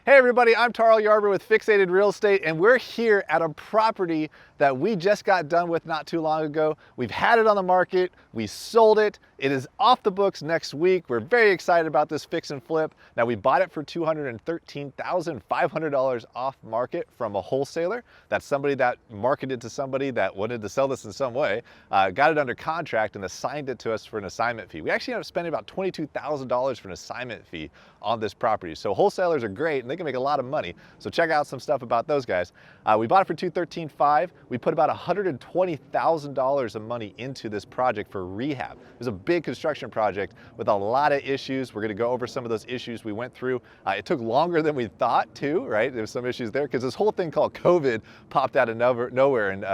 Hey everybody, I'm Tarl Yarber with Fixated Real Estate, and we're here at a property that we just got done with not too long ago. We've had it on the market, we sold it, it is off the books next week. We're very excited about this fix and flip. Now we bought it for $213,500 off market from a wholesaler. That's somebody that marketed to somebody that wanted to sell this in some way, got it under contract and assigned it to us for an assignment fee. We actually ended up spending about $22,000 for an assignment fee on this property. So wholesalers are great and they can make a lot of money. So check out some stuff about those guys. We bought it for $213,500. We put about $120,000 of money into this project for rehab. It was a big construction project with a lot of issues. We're gonna go over some of those issues we went through. It took longer than we thought too, right? There was some issues there because this whole thing called COVID popped out of nowhere and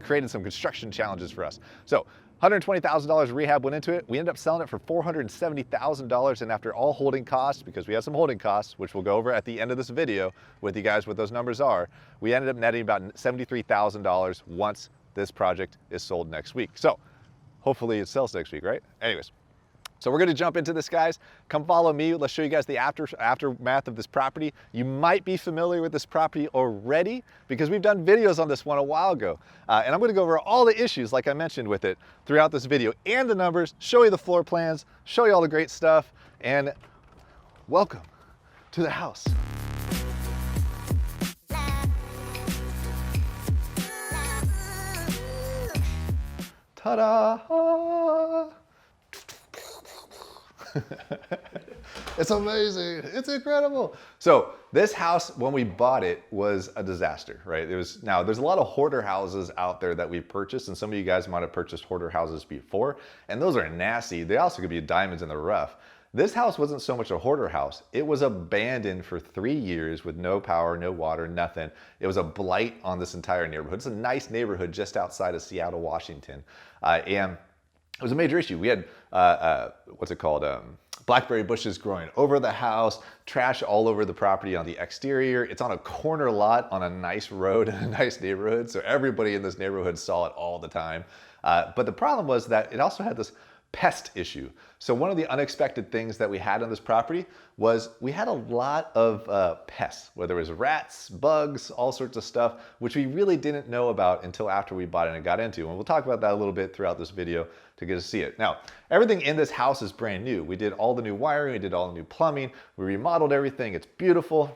created some construction challenges for us. So $120,000 rehab went into it. We ended up selling it for $470,000, and after all holding costs, because we have some holding costs, which we'll go over at the end of this video with you guys what those numbers are, we ended up netting about $73,000 once this project is sold next week. So hopefully it sells next week, right? Anyways. So we're gonna jump into this, guys. Come follow me. Let's show you guys the aftermath of this property. You might be familiar with this property already because we've done videos on this one a while ago. And I'm gonna go over all the issues, like I mentioned with it, throughout this video, and the numbers, show you the floor plans, show you all the great stuff, and welcome to the house. Ta-da! It's amazing. It's incredible. So this house, when we bought it, was a disaster, right? Now there's a lot of hoarder houses out there that we've purchased, and some of you guys might have purchased hoarder houses before, and those are nasty. They also could be diamonds in the rough. This house wasn't so much a hoarder house. It was abandoned for 3 years with no power, no water, nothing. It was a blight on this entire neighborhood. It's a nice neighborhood just outside of Seattle, Washington. And it was a major issue. We had, blackberry bushes growing over the house, trash all over the property on the exterior. It's on a corner lot on a nice road in a nice neighborhood, so everybody in this neighborhood saw it all the time. But the problem was that it also had this pest issue. So one of the unexpected things that we had on this property was we had a lot of pests, whether it was rats, bugs, all sorts of stuff, which we really didn't know about until after we bought it and got into. And we'll talk about that a little bit throughout this video to get to see it. Now, everything in this house is brand new. We did all the new wiring, we did all the new plumbing, we remodeled everything. It's beautiful.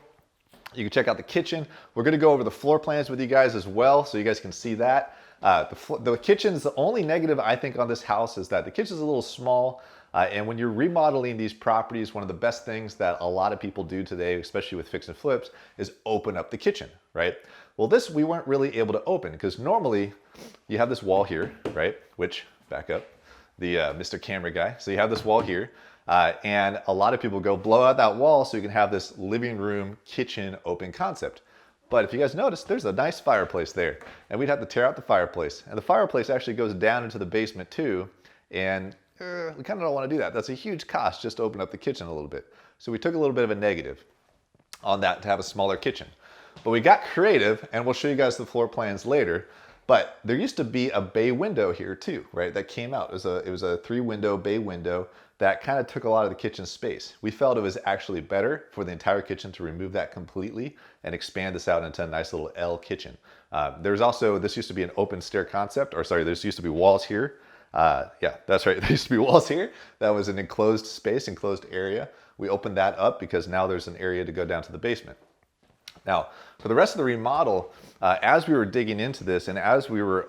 You can check out the kitchen. We're gonna go over the floor plans with you guys as well, so you guys can see that. The kitchen is the only negative I think on this house is that the kitchen is a little small. And when you're remodeling these properties, one of the best things that a lot of people do today, especially with fix and flips, is open up the kitchen, right? Well, this we weren't really able to open because normally you have this wall here, right? Which, back up, the Mr. Camera guy. So you have this wall here. And a lot of people go blow out that wall so you can have this living room, kitchen, open concept. But if you guys notice, there's a nice fireplace there, and we'd have to tear out the fireplace. And the fireplace actually goes down into the basement too, and we kind of don't want to do that. That's a huge cost just to open up the kitchen a little bit. So we took a little bit of a negative on that to have a smaller kitchen. But we got creative, and we'll show you guys the floor plans later. But there used to be a bay window here too, right? That came out. It was a 3-window bay window that kind of took a lot of the kitchen space. We felt it was actually better for the entire kitchen to remove that completely and expand this out into a nice little L kitchen. There's also, this used to be an open stair concept, or sorry, there used to be walls here. Yeah, that's right. There used to be walls here. That was an enclosed space, enclosed area. We opened that up because now there's an area to go down to the basement. Now, for the rest of the remodel, as we were digging into this and as we were,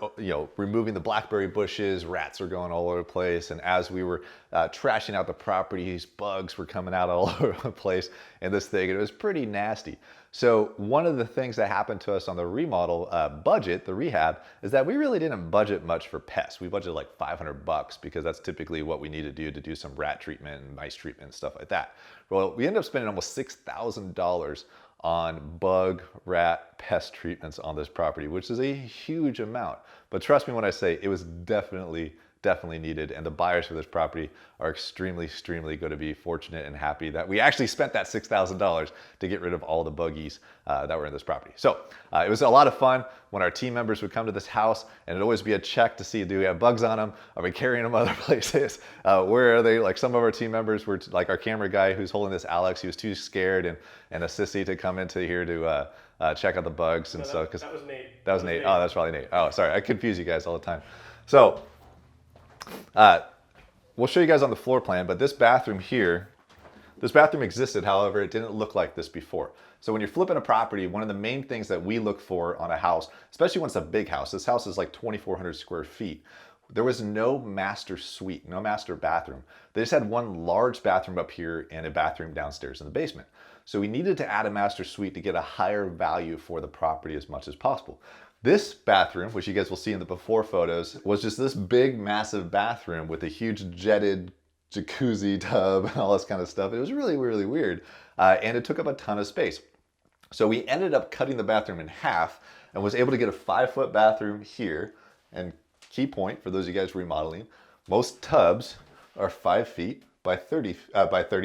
removing the blackberry bushes, rats are going all over the place, and as we were trashing out the properties, bugs were coming out all over the place in this thing, and it was pretty nasty. So one of the things that happened to us on the remodel budget, the rehab, is that we really didn't budget much for pests. We budgeted like $500 because that's typically what we need to do some rat treatment and mice treatment and stuff like that. Well, we ended up spending almost $6,000 on bug, rat, pest treatments on this property, which is a huge amount. But trust me when I say it was definitely definitely needed. And the buyers for this property are extremely going to be fortunate and happy that we actually spent that $6,000 to get rid of all the buggies that were in this property. So it was a lot of fun when our team members would come to this house, and it'd always be a check to see, do we have bugs on them? Are we carrying them other places? Where are they? Like some of our team members were, like our camera guy who's holding this, Alex, he was too scared and a sissy to come into here to check out the bugs and stuff. That was Nate. That was Nate. Oh, that's probably Nate. Oh, sorry, I confuse you guys all the time. So we'll show you guys on the floor plan, but this bathroom here, this bathroom existed, however, it didn't look like this before. So when you're flipping a property, one of the main things that we look for on a house, especially when it's a big house, this house is like 2,400 square feet. There was no master suite, no master bathroom. They just had one large bathroom up here and a bathroom downstairs in the basement. So we needed to add a master suite to get a higher value for the property as much as possible. This bathroom, which you guys will see in the before photos, was just this big, massive bathroom with a huge jetted jacuzzi tub and all this kind of stuff. It was really weird. And it took up a ton of space. So we ended up cutting the bathroom in half and was able to get a 5-foot bathroom here. And key point for those of you guys remodeling, most tubs are 5 feet by 30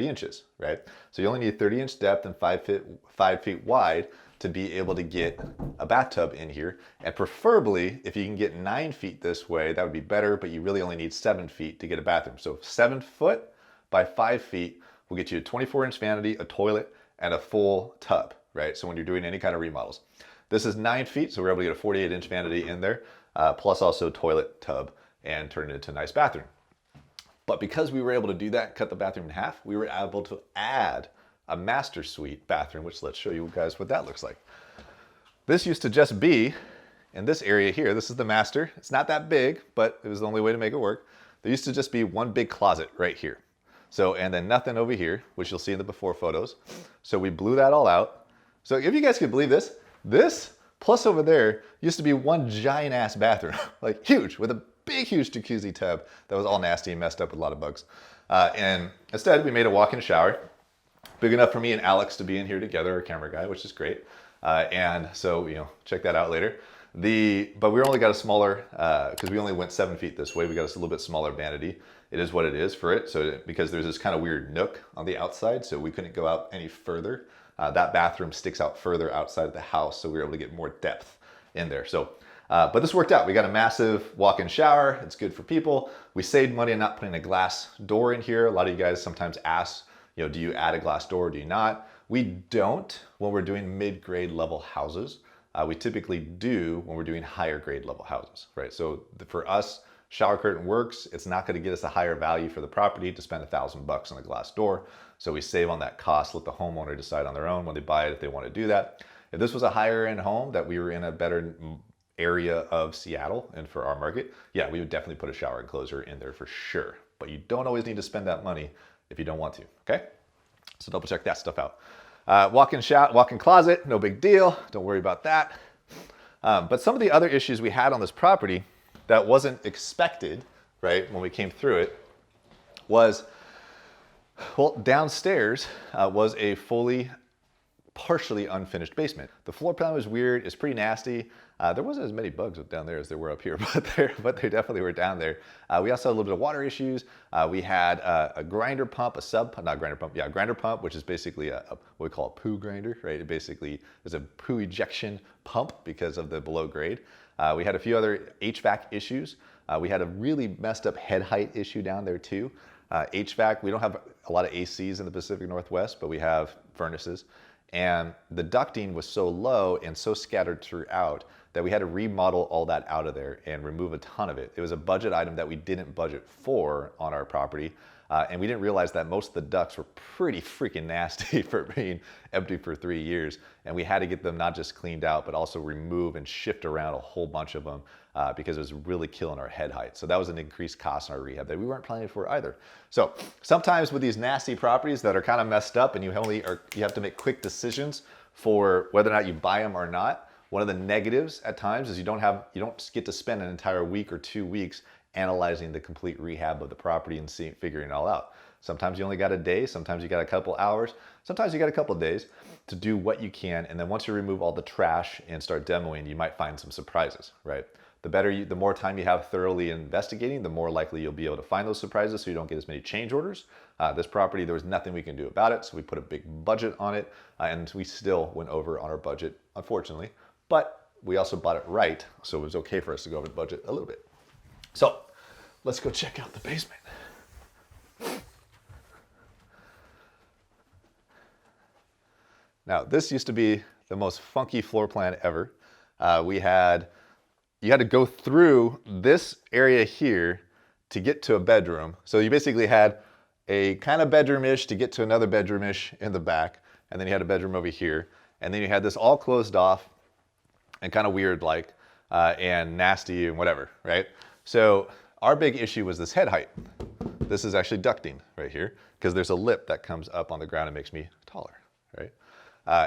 inches, right? So you only need 30-inch depth and 5 feet wide to be able to get a bathtub in here. And preferably, if you can get 9 feet this way, that would be better, but you really only need 7 feet to get a bathroom. So 7 foot by 5 feet will get you a 24-inch vanity, a toilet, and a full tub, right? So when you're doing any kind of remodels. This is 9 feet, so we're able to get a 48-inch vanity in there, plus also toilet, tub, and turn it into a nice bathroom. But because we were able to do that, cut the bathroom in half, we were able to add a master suite bathroom, which let's show you guys what that looks like. This used to just be in this area here. This is the master. It's not that big, but it was the only way to make it work. There used to just be one big closet right here. So, and then nothing over here, which you'll see in the before photos. So we blew that all out. So if you guys could believe this, this plus over there used to be one giant ass bathroom, like huge, with a big, huge jacuzzi tub that was all nasty and messed up with a lot of bugs. And instead we made a walk-in shower, big enough for me and Alex to be in here together, our camera guy, which is great. And so, you know, check that out later. But we only got a smaller, because we only went 7 feet this way, we got a little bit smaller vanity. It is what it is for it. So because there's this kind of weird nook on the outside, so we couldn't go out any further. That bathroom sticks out further outside of the house, so we were able to get more depth in there. So, but this worked out. We got a massive walk-in shower. It's good for people. We saved money on not putting a glass door in here. A lot of you guys sometimes ask, you know, do you add a glass door or do you not? We don't when we're doing mid-grade level houses. We typically do when we're doing higher grade level houses, right? So for us, shower curtain works. It's not going to get us a higher value for the property to spend $1,000 on a glass door. So we save on that cost, let the homeowner decide on their own when they buy it if they want to do that. If this was a higher end home that we were in a better area of Seattle and for our market, yeah, we would definitely put a shower enclosure in there for sure. But you don't always need to spend that money if you don't want to, okay? So double check that stuff out. Walk-in closet, no big deal. Don't worry about that. But some of the other issues we had on this property that wasn't expected, right, when we came through it was, well, downstairs was a partially unfinished basement. The floor plan was weird. It's pretty nasty. There wasn't as many bugs down there as there were up here, but they definitely were down there. We also had a little bit of water issues. We had a grinder pump, grinder pump, which is basically what we call a poo grinder, right? It basically is a poo ejection pump because of the below grade. We had a few other HVAC issues. We had a really messed up head height issue down there too. HVAC, we don't have a lot of ACs in the Pacific Northwest, but we have furnaces. And the ducting was so low and so scattered throughout that we had to remodel all that out of there and remove a ton of it. It was a budget item that we didn't budget for on our property. And we didn't realize that most of the ducts were pretty freaking nasty for being empty for 3 years. And we had to get them not just cleaned out, but also remove and shift around a whole bunch of them because it was really killing our head height. So that was an increased cost in our rehab that we weren't planning for either. So sometimes with these nasty properties that are kind of messed up and you have to make quick decisions for whether or not you buy them or not. One of the negatives at times is you don't get to spend an entire week or 2 weeks analyzing the complete rehab of the property and figuring it all out. Sometimes you only got a day, sometimes you got a couple hours, sometimes you got a couple of days to do what you can. And then once you remove all the trash and start demoing, you might find some surprises, right? The more time you have thoroughly investigating, the more likely you'll be able to find those surprises so you don't get as many change orders. This property, there was nothing we can do about it, so we put a big budget on it, and we still went over on our budget, unfortunately. But we also bought it right, so it was okay for us to go over the budget a little bit. So let's go check out the basement. Now, this used to be the most funky floor plan ever. You had to go through this area here to get to a bedroom. So you basically had a kind of bedroom-ish to get to another bedroom-ish in the back, and then you had a bedroom over here, and then you had this all closed off and kind of weird like, and nasty and whatever, right? So our big issue was this head height. This is actually ducting right here, because there's a lip that comes up on the ground and makes me taller, right?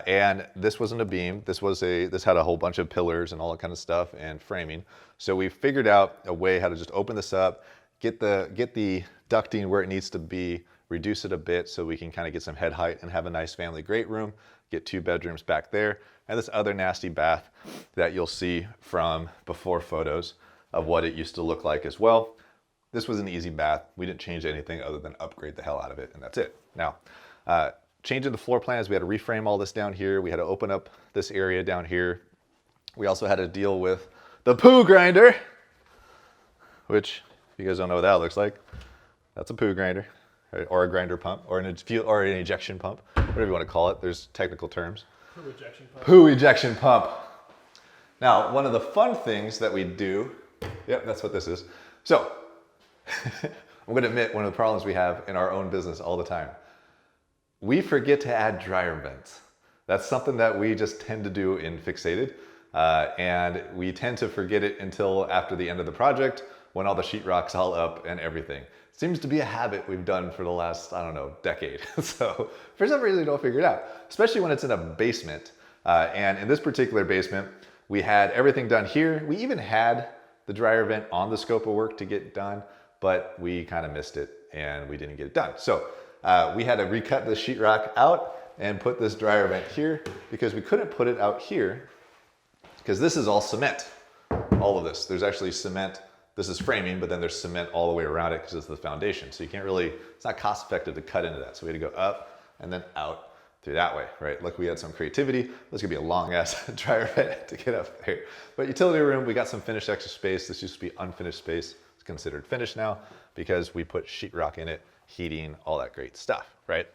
And this wasn't a beam. This had a whole bunch of pillars and all that kind of stuff and framing. So we figured out a way how to just open this up, get the ducting where it needs to be, reduce it a bit so we can kind of get some head height and have a nice family great room, get 2 bedrooms back there, and this other nasty bath that you'll see from before photos of what it used to look like as well. This was an easy bath. We didn't change anything other than upgrade the hell out of it, and that's it. Now, changing the floor plans, we had to reframe all this down here. We had to open up this area down here. We also had to deal with the poo grinder, which, if you guys don't know what that looks like, that's a poo grinder, right? Or a grinder pump, or an ejection pump, whatever you want to call it. There's technical terms. Poo ejection pump. Poo ejection pump. Now, one of the fun things that we do, yep, that's what this is. So, I'm going to admit one of the problems we have in our own business all the time. We forget to add dryer vents. That's something that we just tend to do in Fixated, and we tend to forget it until after the end of the project when all the sheetrock's all up and everything. It seems to be a habit we've done for the last, I don't know, decade. So for some reason we don't figure it out, especially when it's in a basement. And in this particular basement, we had everything done here. We even had the dryer vent on the scope of work to get done, but we kind of missed it and we didn't get it done. So we had to recut the sheetrock out and put this dryer vent here because we couldn't put it out here because this is all cement. All of this, there's actually cement. This is framing, but then there's cement all the way around it because it's the foundation. So you can't really, it's not cost effective to cut into that. So we had to go up and then out through that way, right? Look, we had some creativity. This could be a long ass dryer vent to get up there. But utility room, we got some finished extra space. This used to be unfinished space. It's considered finished now because we put sheetrock in it, heating, all that great stuff, right?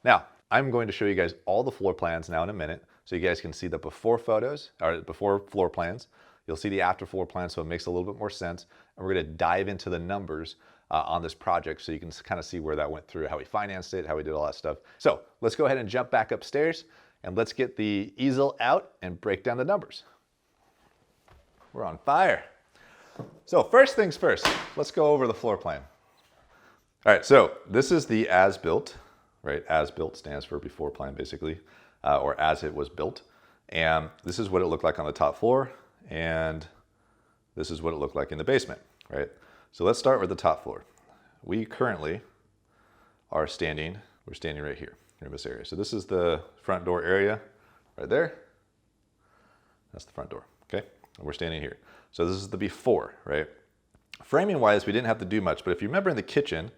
Now, I'm going to show you guys all the floor plans now in a minute so you guys can see the before photos, or before floor plans. You'll see the after floor plan, so it makes a little bit more sense. And we're gonna dive into the numbers on this project so you can kind of see where that went through, how we financed it, how we did all that stuff. So let's go ahead and jump back upstairs and let's get the easel out and break down the numbers. We're on fire. So first things first, let's go over the floor plan. All right, so this is the as-built, right? As-built stands for before plan, basically, or as it was built. And this is what it looked like on the top floor, and this is what it looked like in the basement, right? So let's start with the top floor. We currently are standing, we're standing right here in this area. So this is the front door area right there. That's the front door, okay? And we're standing here. So this is the before, right? Framing wise, we didn't have to do much, but if you remember in the kitchen,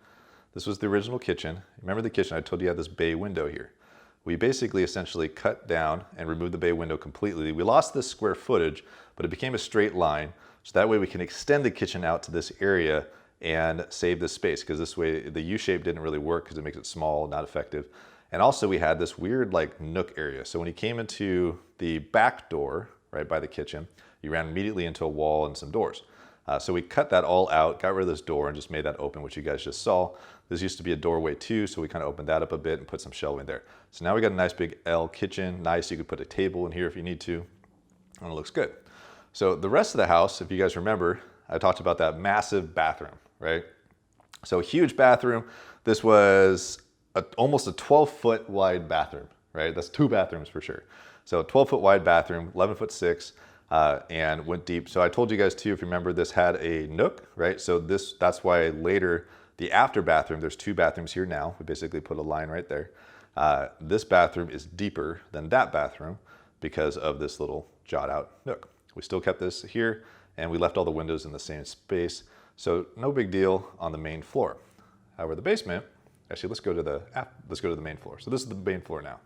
this was the original kitchen. Remember the kitchen, I told you had this bay window here. We basically essentially cut down and removed the bay window completely. We lost this square footage, but it became a straight line. So that way we can extend the kitchen out to this area and save this space, because this way the U-shape didn't really work because it makes it small, not effective. And also we had this weird like nook area. So when you came into the back door, right by the kitchen, you ran immediately into a wall and some doors. So we cut that all out, got rid of this door and just made that open, which you guys just saw. This used to be a doorway too, so we kind of opened that up a bit and put some shelving there. So now we got a nice big L kitchen. Nice, you could put a table in here if you need to, and it looks good. So the rest of the house, if you guys remember, I talked about that massive bathroom, right? So a huge bathroom. This was almost a 12-foot wide bathroom, right? That's 2 bathrooms for sure. So a 12-foot wide bathroom, 11'6", and went deep. So I told you guys too, if you remember, this had a nook, right? So that's why later the after bathroom, there's 2 bathrooms here now. We basically put a line right there. This bathroom is deeper than that bathroom because of this little jot out nook. We still kept this here and we left all the windows in the same space. So no big deal on the main floor. However, the basement, actually let's go to the main floor. So this is the main floor now.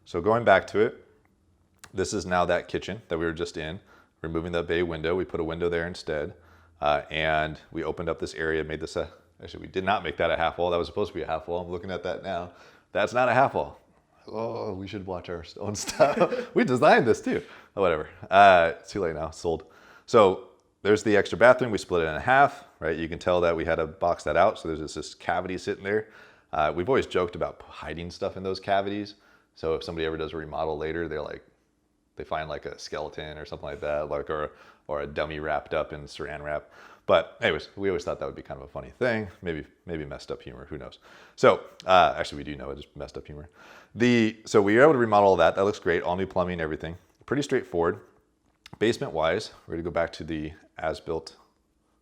So going back to it, this is now that kitchen that we were just in. Removing that bay window, we put a window there instead. And we opened up this area, made this actually we did not make that a half wall. That was supposed to be a half wall. I'm looking at that now. That's not a half wall. Oh, we should watch our own stuff. We designed this too. Oh, whatever. It's too late now, sold. So there's the extra bathroom. We split it in half, right? You can tell that we had to box that out. So there's this cavity sitting there. We've always joked about hiding stuff in those cavities. So if somebody ever does a remodel later, they find like a skeleton or something like that, like or a dummy wrapped up in saran wrap. But anyways, we always thought that would be kind of a funny thing. Maybe messed up humor, who knows? So actually we do know it is messed up humor. So we were able to remodel all that. That looks great, all new plumbing, everything. Pretty straightforward. Basement wise, we're gonna go back to the as-built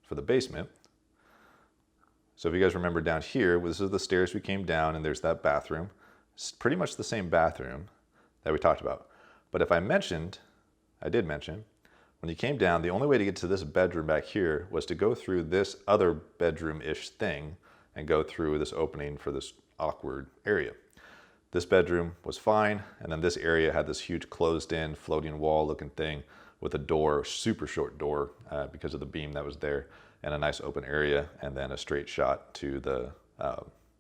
for the basement. So if you guys remember down here, this is the stairs we came down and there's that bathroom. It's pretty much the same bathroom that we talked about. But if I did mention, when you came down, the only way to get to this bedroom back here was to go through this other bedroom-ish thing and go through this opening for this awkward area. This bedroom was fine, and then this area had this huge closed-in floating wall looking thing with a door, super short door because of the beam that was there, and a nice open area, and then a straight shot to the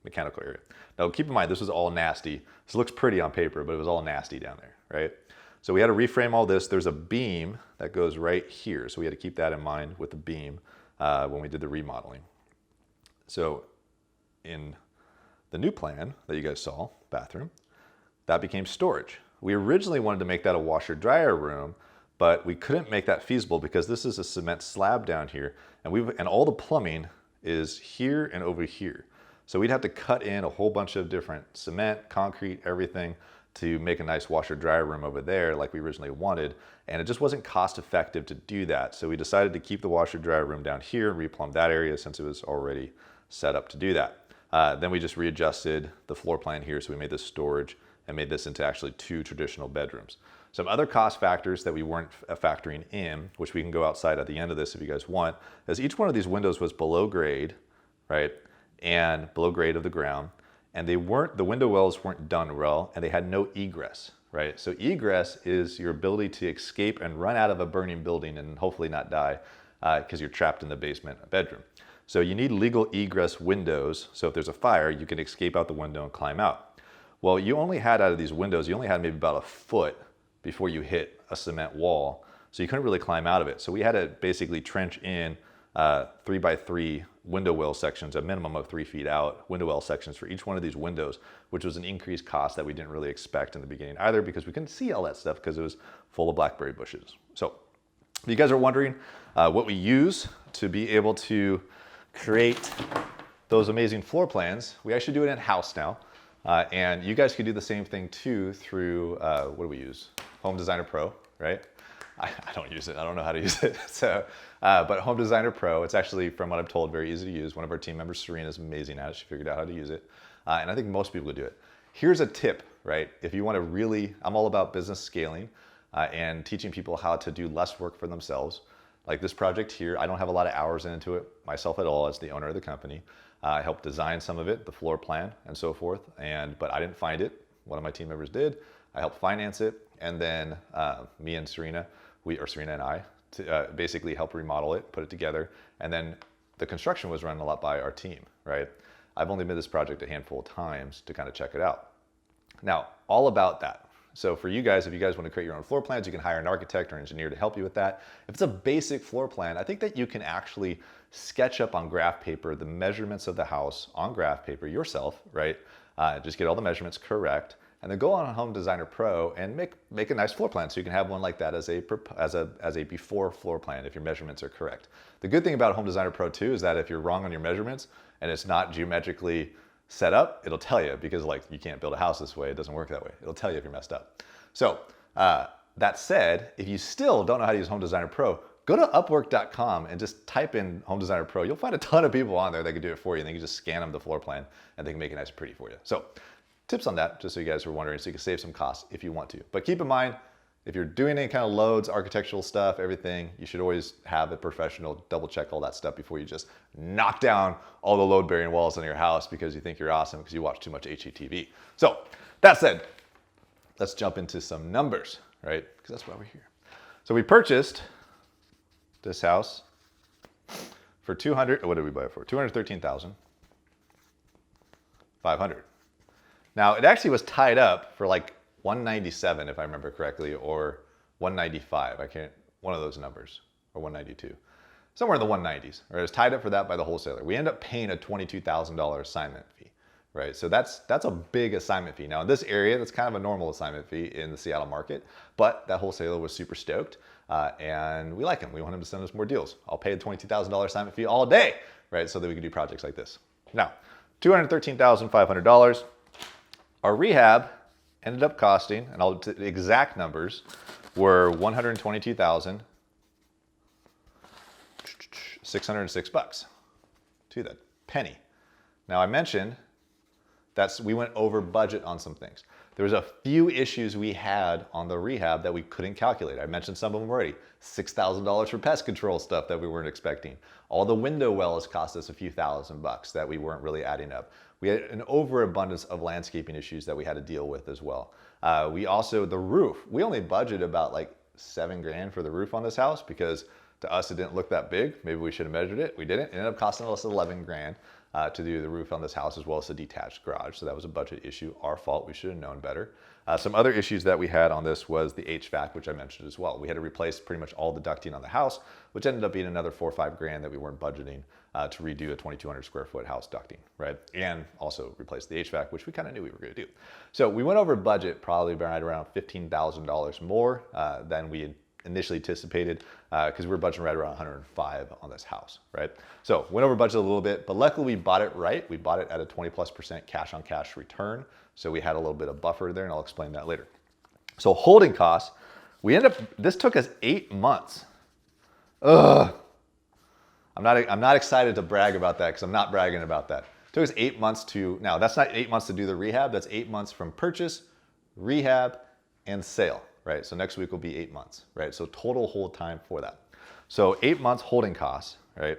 mechanical area. Now keep in mind, this was all nasty. This looks pretty on paper, but it was all nasty down there, right? So we had to reframe all this. There's a beam that goes right here. So we had to keep that in mind with the beam when we did the remodeling. So in the new plan that you guys saw, bathroom, that became storage. We originally wanted to make that a washer dryer room, but we couldn't make that feasible because this is a cement slab down here and all the plumbing is here and over here. So we'd have to cut in a whole bunch of different cement, concrete, everything to make a nice washer dryer room over there like we originally wanted. And it just wasn't cost effective to do that. So we decided to keep the washer dryer room down here and replumb that area since it was already set up to do that. Then we just readjusted the floor plan here. So we made this storage and made this into actually 2 traditional bedrooms. Some other cost factors that we weren't factoring in, which we can go outside at the end of this if you guys want, is each one of these windows was below grade, right? And below grade of the ground. And the window wells weren't done well, and they had no egress, right? So egress is your ability to escape and run out of a burning building and hopefully not die because you're trapped in the basement bedroom. So you need legal egress windows. So if there's a fire, you can escape out the window and climb out. Well, you only had out of these windows, you only had maybe about a foot before you hit a cement wall. So you couldn't really climb out of it. So we had to basically trench in 3x3 window well sections, a minimum of 3 feet out, window well sections for each one of these windows, which was an increased cost that we didn't really expect in the beginning either because we couldn't see all that stuff because it was full of blackberry bushes. So if you guys are wondering what we use to be able to create those amazing floor plans, we actually do it in-house now. And you guys could do the same thing too through, what do we use? Home Designer Pro, right? I don't use it. I don't know how to use it. So, but Home Designer Pro, it's actually, from what I'm told, very easy to use. One of our team members, Serena, is amazing at it. She figured out how to use it. And I think most people would do it. Here's a tip, right? If you want to really, I'm all about business scaling and teaching people how to do less work for themselves. Like this project here, I don't have a lot of hours into it myself at all as the owner of the company. I helped design some of it, the floor plan and so forth. But I didn't find it. One of my team members did. I helped finance it. And then me and Serena, Serena and I, basically helped remodel it, put it together. And then the construction was run a lot by our team, right? I've only made this project a handful of times to kind of check it out. Now, all about that. So for you guys, if you guys want to create your own floor plans, you can hire an architect or engineer to help you with that. If it's a basic floor plan, I think that you can actually sketch up on graph paper the measurements of the house on graph paper yourself, right? Just get all the measurements correct, and then go on Home Designer Pro and make a nice floor plan. So you can have one like that as a before floor plan if your measurements are correct. The good thing about Home Designer Pro too is that if you're wrong on your measurements and it's not geometrically set up, it'll tell you, because like you can't build a house this way, it doesn't work that way. It'll tell you if you're messed up. So that said, if you still don't know how to use Home Designer Pro, go to Upwork.com and just type in Home Designer Pro. You'll find a ton of people on there that can do it for you, and they can just scan them the floor plan and they can make it nice and pretty for you. So tips on that, just so you guys are wondering, so you can save some costs if you want to. But keep in mind, if you're doing any kind of loads, architectural stuff, everything, you should always have a professional double check all that stuff before you just knock down all the load bearing walls in your house because you think you're awesome because you watch too much HGTV. So that said, let's jump into some numbers, right? Because that's why we're here. So we purchased this house for what did we buy it for? $213,500. Now it actually was tied up for like 197 if I remember correctly, or 195. I can't, one of those numbers, or 192. Somewhere in the 190s. Right? It was tied up for that by the wholesaler. We end up paying a $22,000 assignment fee. Right? So that's a big assignment fee. Now in this area, that's kind of a normal assignment fee in the Seattle market, but that wholesaler was super stoked and we like him. We want him to send us more deals. I'll pay the $22,000 assignment fee all day, right? So that we can do projects like this. Now, $213,500. Our rehab ended up costing, and the exact numbers were $122,606 to the penny. Now I mentioned we went over budget on some things. There was a few issues we had on the rehab that we couldn't calculate. I mentioned some of them already. $6,000 for pest control stuff that we weren't expecting. All the window wells cost us a few $1,000 that we weren't really adding up. We had an overabundance of landscaping issues that we had to deal with as well. We also, the roof, we only budgeted about like $7,000 for the roof on this house because to us it didn't look that big. Maybe we should have measured it. We didn't. It ended up costing us $11,000 to do the roof on this house as well as the detached garage. So that was a budget issue. Our fault. We should have known better. Some other issues that we had on this was the HVAC, which I mentioned as well. We had to replace pretty much all the ducting on the house, which ended up being another $4 or $5,000 that we weren't budgeting to redo a 2,200 square foot house ducting, right? And also replace the HVAC, which we kind of knew we were going to do. So we went over budget probably right around $15,000 more than we had initially anticipated because we were budgeting right around 105 on this house, right? So went over budget a little bit, but luckily we bought it right. We bought it at a 20+% cash on cash return. So we had a little bit of buffer there and I'll explain that later. So holding costs, this took us 8 months. Ugh. I'm not excited to brag about that because I'm not bragging about that. It took us 8 months now that's not 8 months to do the rehab, that's 8 months from purchase, rehab, and sale, right? So next week will be 8 months, right? So total hold time for that. So 8 months holding costs, right?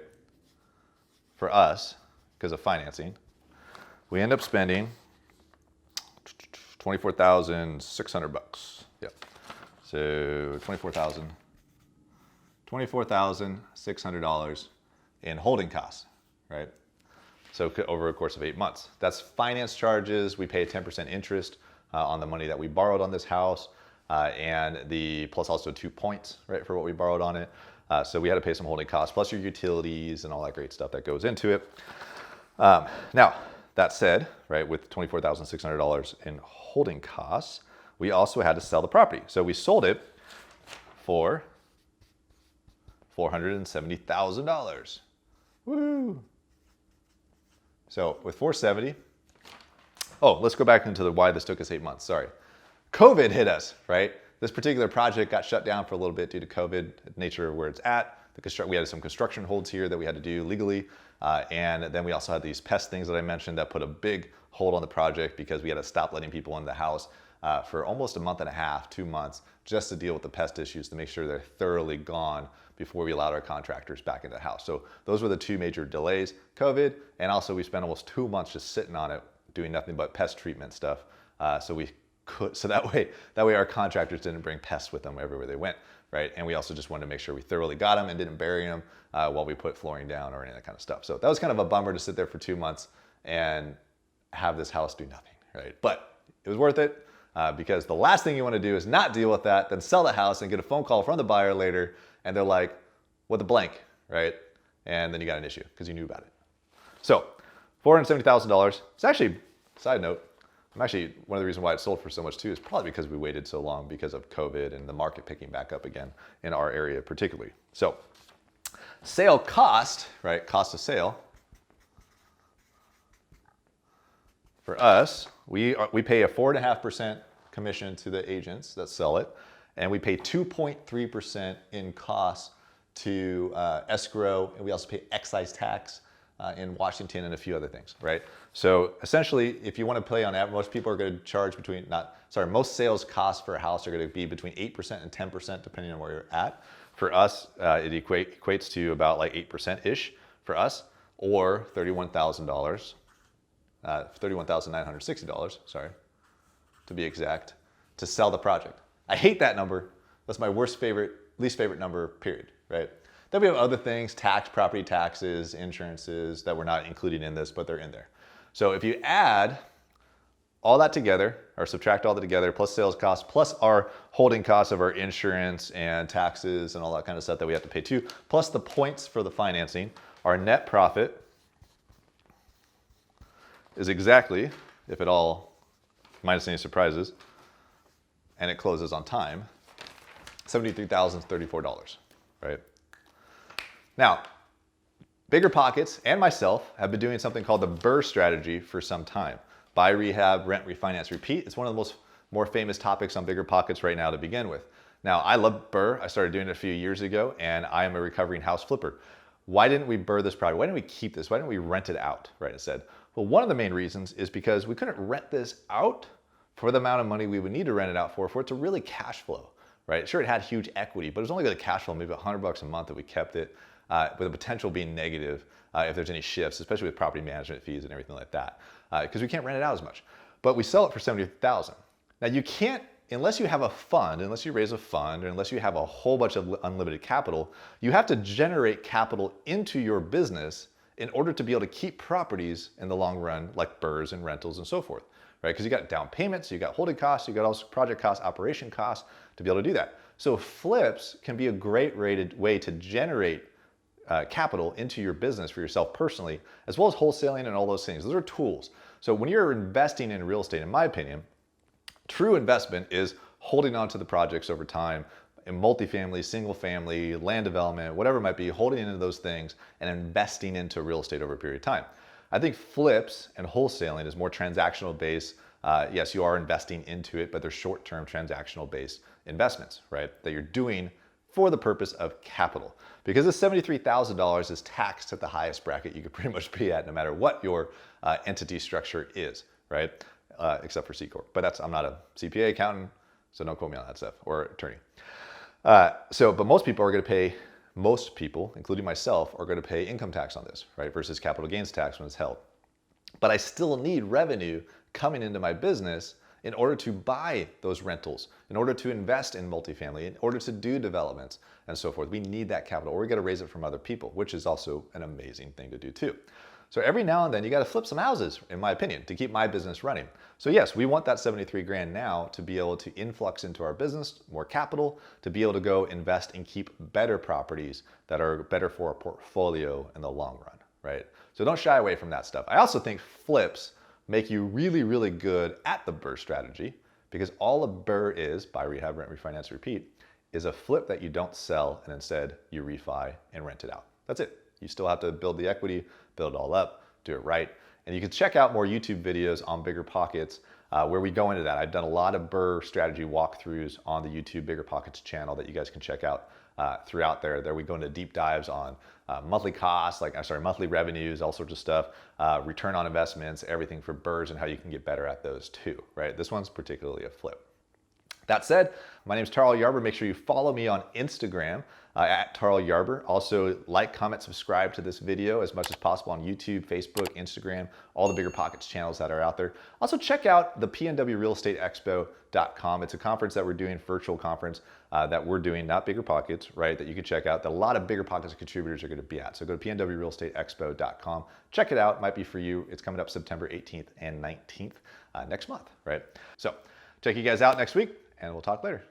For us, because of financing, we end up spending $24,600. Yep. So $24,600 in holding costs, right? So over a course of 8 months. That's finance charges. We pay a 10% interest on the money that we borrowed on this house, and plus also 2 points, right, for what we borrowed on it. So we had to pay some holding costs, plus your utilities and all that great stuff that goes into it. Now, that said, right, with $24,600 in holding costs, we also had to sell the property. So we sold it for $470,000. Woo! So with $470,000, let's go back into why this took us 8 months. Sorry. COVID hit us, right? This particular project got shut down for a little bit due to COVID, nature of where it's at. We had some construction holds here that we had to do legally. And then we also had these pest things that I mentioned that put a big hold on the project because we had to stop letting people in the house for almost a month and a half, 2 months, just to deal with the pest issues to make sure they're thoroughly gone before we allowed our contractors back into the house. So those were the two major delays, COVID, and also we spent almost 2 months just sitting on it, doing nothing but pest treatment stuff. So that way our contractors didn't bring pests with them everywhere they went, right? And we also just wanted to make sure we thoroughly got them and didn't bury them while we put flooring down or any of that kind of stuff. So that was kind of a bummer to sit there for 2 months and have this house do nothing, right? But it was worth it because the last thing you want to do is not deal with that, then sell the house and get a phone call from the buyer later and they're like, what the blank, right? And then you got an issue because you knew about it. So $470,000. It's actually, side note, one of the reasons why it sold for so much too is probably because we waited so long because of COVID and the market picking back up again in our area particularly. So sale cost, right? Cost of sale. For us, we pay a 4.5% commission to the agents that sell it, and we pay 2.3% in costs to escrow, and we also pay excise tax in Washington and a few other things, right? So essentially, if you want to play on average, most people are going to charge most sales costs for a house are going to be between 8% and 10%, depending on where you're at. For us, it equates to about like 8%-ish for us, or $31,000, $31,960, sorry, to be exact, to sell the project. I hate that number. That's my least favorite number, period, right? Then we have other things, property taxes, insurances that we're not including in this, but they're in there. So if you add all that together, or subtract all that together, plus sales costs, plus our holding costs of our insurance and taxes and all that kind of stuff that we have to pay too, plus the points for the financing, our net profit is exactly, if at all, minus any surprises, and it closes on time, $73,034, right? Now, BiggerPockets and myself have been doing something called the BRRRR strategy for some time. Buy, rehab, rent, refinance, repeat. It's one of the more famous topics on BiggerPockets right now to begin with. Now, I love BRRRR. I started doing it a few years ago, and I am a recovering house flipper. Why didn't we BRRRR this product? Why didn't we keep this? Why didn't we rent it out, right, instead? Well, one of the main reasons is because we couldn't rent this out for the amount of money we would need to rent it out for it to really cash flow, right? Sure, it had huge equity, but it was only going to cash flow maybe $100 a month if we kept it, with the potential being negative if there's any shifts, especially with property management fees and everything like that, because we can't rent it out as much. But we sell it for $70,000. Now you can't, unless you have a fund, unless you raise a fund, or unless you have a whole bunch of unlimited capital, you have to generate capital into your business in order to be able to keep properties in the long run, like BRRRRs and rentals and so forth, right? Because you got down payments, you got holding costs, you got also project costs, operation costs to be able to do that. So flips can be a great way to generate capital into your business for yourself personally, as well as wholesaling and all those things. Those are tools. So when you're investing in real estate, in my opinion, true investment is holding on to the projects over time in multifamily, single family, land development, whatever it might be, holding into those things and investing into real estate over a period of time. I think flips and wholesaling is more transactional based. Yes, you are investing into it, but they're short-term transactional based investments, right? That you're doing for the purpose of capital. Because this $73,000 is taxed at the highest bracket you could pretty much be at no matter what your entity structure is, right? Except for C Corp. But I'm not a CPA accountant, so don't quote me on that stuff, or attorney. But most people, including myself, are going to pay income tax on this, right? Versus capital gains tax when it's held. But I still need revenue coming into my business in order to buy those rentals, in order to invest in multifamily, in order to do developments and so forth. We need that capital, or we got to raise it from other people, which is also an amazing thing to do too. So every now and then you got to flip some houses, in my opinion, to keep my business running. So yes, we want that 73 grand now to be able to influx into our business, more capital, to be able to go invest and keep better properties that are better for our portfolio in the long run, right? So don't shy away from that stuff. I also think flips make you really, really good at the BRRRR strategy, because all a BRRRR is, buy, rehab, rent, refinance, repeat, is a flip that you don't sell and instead you refi and rent it out. That's it. You still have to build the equity, build it all up, do it right. And you can check out more YouTube videos on BiggerPockets where we go into that. I've done a lot of BRRRR strategy walkthroughs on the YouTube BiggerPockets channel that you guys can check out throughout there. There we go into deep dives on monthly costs, monthly revenues, all sorts of stuff, return on investments, everything for BRRRRs and how you can get better at those too, right? This one's particularly a flip. That said, my name is Tarl Yarber. Make sure you follow me on Instagram at Tarl Yarber. Also, like, comment, subscribe to this video as much as possible on YouTube, Facebook, Instagram, all the BiggerPockets channels that are out there. Also, check out the pnwrealestateexpo.com. It's a conference that we're doing, virtual conference that we're doing, not BiggerPockets, right? That you can check out that a lot of BiggerPockets contributors are going to be at. So go to pnwrealestateexpo.com. Check it out. It might be for you. It's coming up September 18th and 19th next month, right? So check you guys out next week, and we'll talk later.